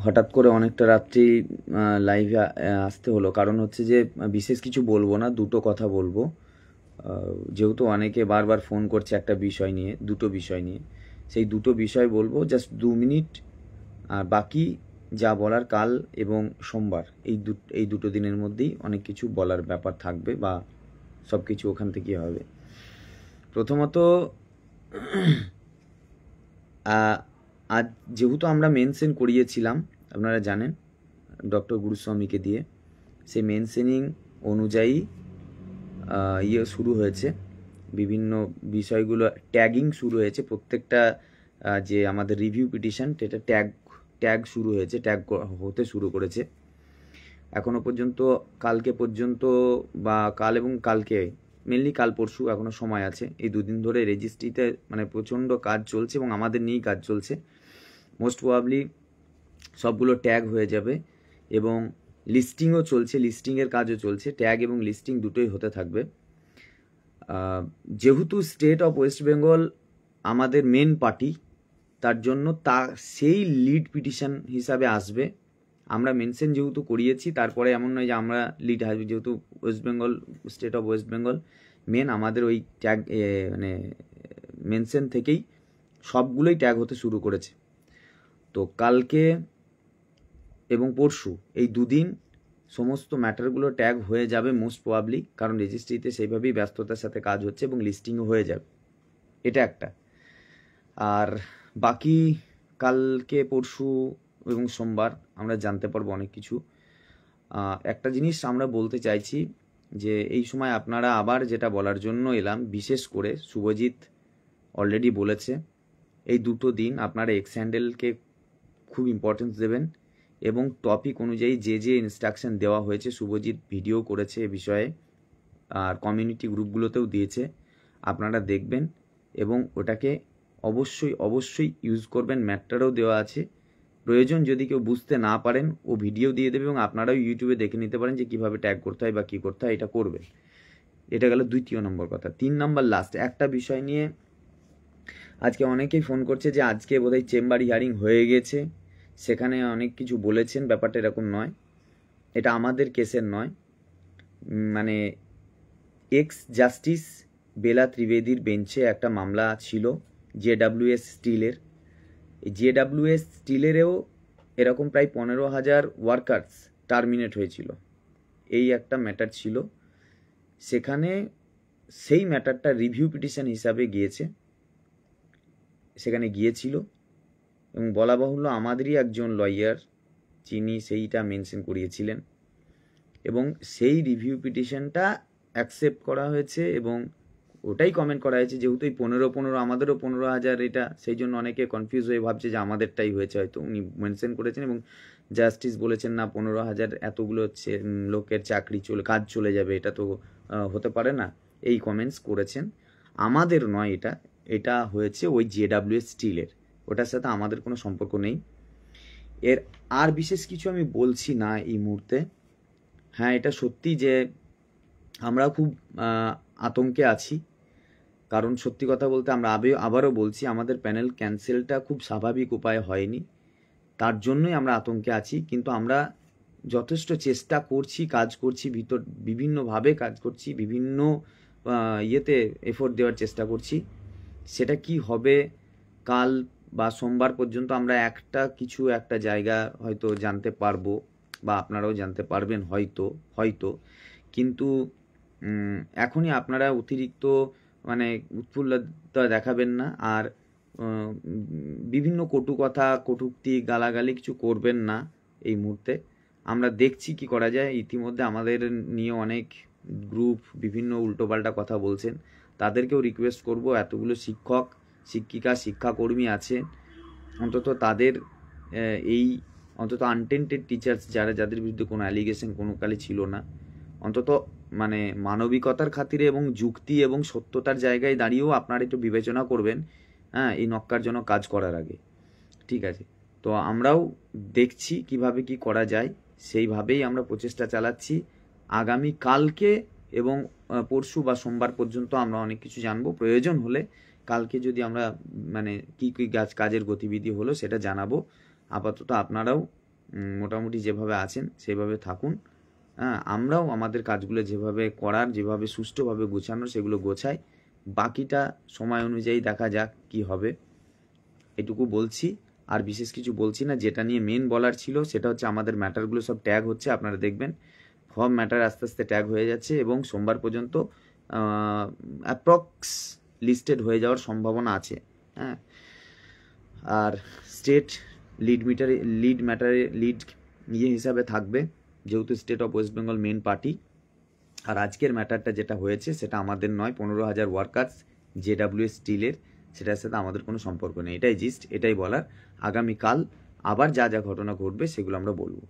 হঠাৎ করে অনেকটা রাত্রি লাইভে আসতে হলো, কারণ হচ্ছে যে বিশেষ কিছু বলবো না, দুটো কথা বলবো। যেহেতু অনেকে বারবার ফোন করছে একটা বিষয় নিয়ে, দুটো বিষয় নিয়ে, সেই দুটো বিষয় বলবো জাস্ট 2 মিনিট। আর বাকি যা বলার কাল এবং সোমবার এই দুটো দিনের মধ্যেই অনেক কিছু বলার ব্যাপার থাকবে, বা সব কিছু ওখান থেকেই হবে। প্রথমত, আজ যেহেতু আমরা মেনশন করিয়েছিলাম, আপনারা জানেন, ডক্টর গুরুস্বামীকে দিয়ে, সেই মেনশনিং অনুযায়ী শুরু হয়েছে, বিভিন্ন বিষয়গুলো ট্যাগিং শুরু হয়েছে। প্রত্যেকটা যে আমাদের রিভিউ পিটিশন, সেটা ট্যাগ শুরু হয়েছে, ট্যাগ হতে শুরু করেছে। এখনো পর্যন্ত কালকে পর্যন্ত, বা কাল এবং কালকে, মেনলি কাল পরশু এখনো সময় আছে, এই দুদিন ধরে রেজিস্ট্রিতে মানে প্রচণ্ড কাজ চলছে এবং আমাদের নিয়েই কাজ চলছে। মোস্ট প্রবাবলি সবগুলো ট্যাগ হয়ে যাবে এবং লিস্টিংও চলছে, লিস্টিংয়ের কাজও চলছে। ট্যাগ এবং লিস্টিং দুটোই হতে থাকবে। যেহেতু স্টেট অফ ওয়েস্ট বেঙ্গল আমাদের মেন পার্টি, তার জন্য সেই লিড পিটিশন হিসাবে আসবে। আমরা মেনশন যেহেতু করিয়েছি, তারপরে এমন নয় যে আমরা লিড আসবে, যেহেতু West Bengal, state of West Bengal main, আমাদের ওই ট্যাগ মানে মেনশন থেকেই সবগুলোই ট্যাগ হতে শুরু করেছে। তো কালকে এবং পরশু এই দুদিন সমস্ত ম্যাটারগুলো ট্যাগ হয়ে যাবে মোস্ট প্রবাবলি, কারণ রেজিস্ট্রিতে সেইভাবেই ব্যস্ততার সাথে কাজ হচ্ছে এবং লিস্টিংও হয়ে যাবে, এটা একটা। আর বাকি কালকে পরশু এবং সোমবার আমরা জানতে পারবো অনেক কিছু। একটা জিনিস আমরা বলতে চাইছি যে এই সময় আপনারা আবার যেটা বলার জন্য এলাম, বিশেষ করে শুভজিৎ অলরেডি বলেছে, এই দুটো দিন আপনারা এক্স হ্যান্ডেলকে খুব ইম্পর্টেন্স দেবেন এবং টপিক অনুযায়ী যে যে ইনস্ট্রাকশন দেওয়া হয়েছে, শুভজিৎ ভিডিও করেছে এ বিষয়ে, আর কমিউনিটি গ্রুপগুলোতেও দিয়েছে, আপনারা দেখবেন এবং ওটাকে অবশ্যই ইউজ করবেন। ম্যাটটারও দেওয়া আছে, প্রয়োজন যদি কেউ বুঝতে না পারেন ও ভিডিও দিয়ে দেবে এবং আপনারাও ইউটিউবে দেখে নিতে পারেন যে কীভাবে ট্যাগ করতে হয় বা কী করতে হয়, এটা করবে। এটা গেল দ্বিতীয় নম্বর কথা। 3 নম্বর লাস্ট একটা বিষয় নিয়ে আজকে অনেকেই ফোন করছে যে আজকে বোধহয় চেম্বার হিয়ারিং হয়ে গেছে, সেখানে অনেক কিছু বলেছেন। ব্যাপারটা এরকম নয়, এটা আমাদের কেসের নয়, মানে এক্স জাস্টিস বেলা ত্রিবেদীর বেঞ্চে একটা মামলা ছিল জেডাব্লিউএস স্টিলের। এই জেডাব্লিউএস স্টিলেরও এরকম প্রায় 15,000 ওয়ার্কার্স টার্মিনেট হয়েছিল, এই একটা ম্যাটার ছিল। সেখানে সেই ম্যাটারটা রিভিউ পিটিশন হিসাবে সেখানে গিয়েছিল এবং বলা বাহুল্য আমাদেরই একজন লয়ার যিনি সেইটা মেনশন করিয়েছিলেন এবং সেই রিভিউ পিটিশনটা অ্যাকসেপ্ট করা হয়েছে এবং ওটাই কমেন্ট করা হয়েছে। যেহেতু এই 15 আমাদেরও 15,000, এটা সেই জন্য অনেকে কনফিউজ হয়ে ভাবছে যে আমাদেরটাই হয়েছে, হয়তো উনি মেনশন করেছেন এবং জাস্টিস বলেছেন না 15,000 এতগুলো লোকের কাজ চলে যাবে, এটা তো হতে পারে না, এই কমেন্টস করেছেন। আমাদের নয়, এটা হয়েছে ওই জেডাব্লিউএস স্টিলের, ওটার সাথে আমাদের কোনো সম্পর্ক নেই। এর আর বিশেষ কিছু আমি বলছি না এই মুহূর্তে। হ্যাঁ, এটা সত্যি যে আমরা খুব আতঙ্কে আছি, কারণ সত্যি কথা বলতে আমরা আবারও বলছি, আমাদের প্যানেল ক্যান্সেলটা খুব স্বাভাবিক উপায়ে হয়নি, তার জন্যই আমরা আতঙ্কে আছি। কিন্তু আমরা যথেষ্ট চেষ্টা করছি, কাজ করছি, বিভিন্নভাবে কাজ করছি, বিভিন্ন ইয়েতে এফোর্ট দেওয়ার চেষ্টা করছি। সেটা কি হবে কাল বা সোমবার পর্যন্ত আমরা একটা জায়গা হয়তো জানতে পারবো, বা আপনারাও জানতে পারবেন হয়তো। কিন্তু এখনই আপনারা অতিরিক্ত মানে উৎফুল্লতা দেখাবেন না, আর বিভিন্ন কটুক্তি গালাগালি কিছু করবেন না এই মুহূর্তে। আমরা দেখছি কি করা যায়। ইতিমধ্যে আমাদের নিয়ে অনেক গ্রুপ বিভিন্ন উল্টোপাল্টা কথা বলছেন, তাদেরকেও রিকোয়েস্ট করব, এতগুলো শিক্ষক শিক্ষিকা শিক্ষাকর্মী আছে, অন্তত তাদের অন্তত আনটেন্টেড টিচার্স যাদের বিরুদ্ধে কোনো অ্যালিগেশন কোনো কালে ছিল না, অন্তত মানে মানবিকতার খাতিরে এবং যুক্তি এবং সত্যতার জায়গায় দাঁড়িয়েও আপনারা একটু বিবেচনা করবেন, হ্যাঁ, এই নক্কারজনক কাজ করার আগে। ঠিক আছে, তো আমরাও দেখছি কিভাবে কি করা যায়, সেইভাবেই আমরা প্রচেষ্টা চালাচ্ছি। আগামী কালকে এবং পরশু বা সোমবার পর্যন্ত আমরা অনেক কিছু জানবো। প্রয়োজন হলে কালকে যদি আমরা মানে কি কাজের গতিবিধি হলো সেটা জানাবো। আপাতত আপনারাও মোটামুটি যেভাবে আছেন সেভাবে থাকুন। হ্যাঁ, আমরাও আমাদের কাজগুলো যেভাবে করার, যেভাবে সুষ্ঠুভাবে গোছানোর সেগুলো গোছাই। বাকিটা সময় অনুযায়ী দেখা যাক কি হবে, এটুকু বলছি। আর বিশেষ কিছু বলছি না। যেটা নিয়ে মেন বলার ছিল সেটা হচ্ছে আমাদের ম্যাটারগুলো সব ট্যাগ হচ্ছে, আপনারা দেখবেন ফর্ম ম্যাটার আস্তে আস্তে ট্যাগ হয়ে যাচ্ছে এবং সোমবার পর্যন্ত অ্যাপ্রক্স লিস্টেড হয়ে যাওয়ার সম্ভাবনা আছে। হ্যাঁ, আর স্টেট লিড হিসাবে থাকবে, যেহেতু state of West Bengal main party. আর আজকের ম্যাটারটা যেটা হয়েছে সেটা আমাদের নয়, 15,000 ওয়ার্কার্স JWS স্টিলের, সেটার সাথে আমাদের কোনো সম্পর্ক নেই। এটাই জিস্ট, এটাই বলার। আগামীকাল আবার যা যা ঘটনা ঘটবে সেগুলো আমরা বলবো।